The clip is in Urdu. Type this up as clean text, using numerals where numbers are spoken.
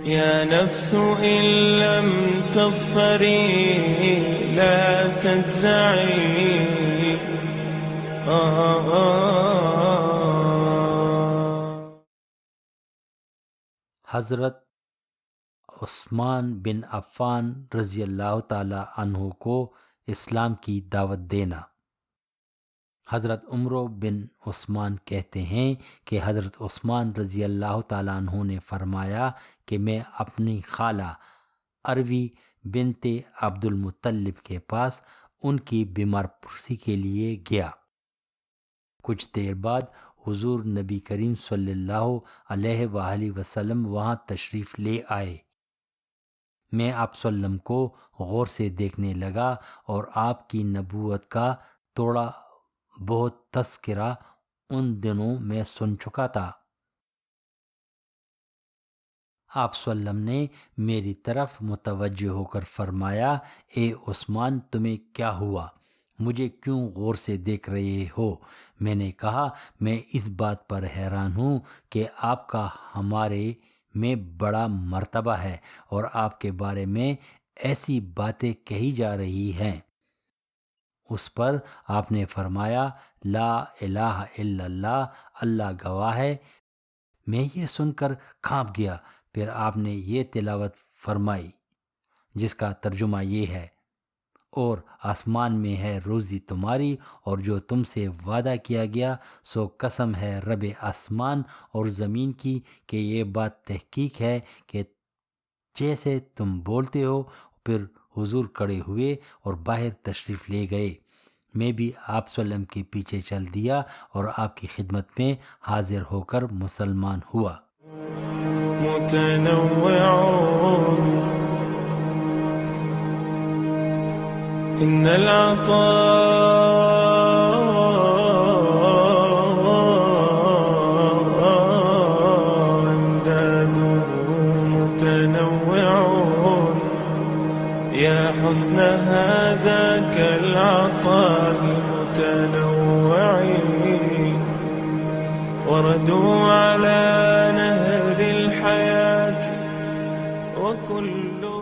يا نفس إن لم تظفري لا تجزعي. حضرت عثمان بن عفان رضی اللہ تعالی عنہ کو اسلام کی دعوت دینا۔ حضرت عمر بن عثمان کہتے ہیں کہ حضرت عثمان رضی اللہ تعالیٰ عنہ نے فرمایا کہ میں اپنی خالہ اروی بنت عبد المطلب کے پاس ان کی بیمار پرسی کے لیے گیا۔ کچھ دیر بعد حضور نبی کریم صلی اللہ علیہ وآلہ وسلم وہاں تشریف لے آئے۔ میں آپ صلی اللہ علیہ وسلم کو غور سے دیکھنے لگا اور آپ کی نبوت کا تھوڑا بہت تذکرہ ان دنوں میں سن چکا تھا۔ آپ صلی اللہ علیہ وسلم نے میری طرف متوجہ ہو کر فرمایا، اے عثمان تمہیں کیا ہوا؟ مجھے کیوں غور سے دیکھ رہے ہو؟ میں نے کہا میں اس بات پر حیران ہوں کہ آپ کا ہمارے میں بڑا مرتبہ ہے اور آپ کے بارے میں ایسی باتیں کہی جا رہی ہیں۔ اس پر آپ نے فرمایا لا الہ الا اللہ، اللہ گواہ ہے۔ میں یہ سن کر کانپ گیا۔ پھر آپ نے یہ تلاوت فرمائی جس کا ترجمہ یہ ہے، اور آسمان میں ہے روزی تمہاری اور جو تم سے وعدہ کیا گیا، سو قسم ہے رب آسمان اور زمین کی کہ یہ بات تحقیق ہے کہ جیسے تم بولتے ہو۔ پھر حضور کھڑے ہوئے اور باہر تشریف لے گئے۔ میں بھی آپ صلی اللہ علیہ وسلم کے پیچھے چل دیا اور آپ کی خدمت میں حاضر ہو کر مسلمان ہوا۔ إن العطاء أمداده متنوع يا حسن هذاك العطاء المتنوع وردوا على نهر الحياة وكل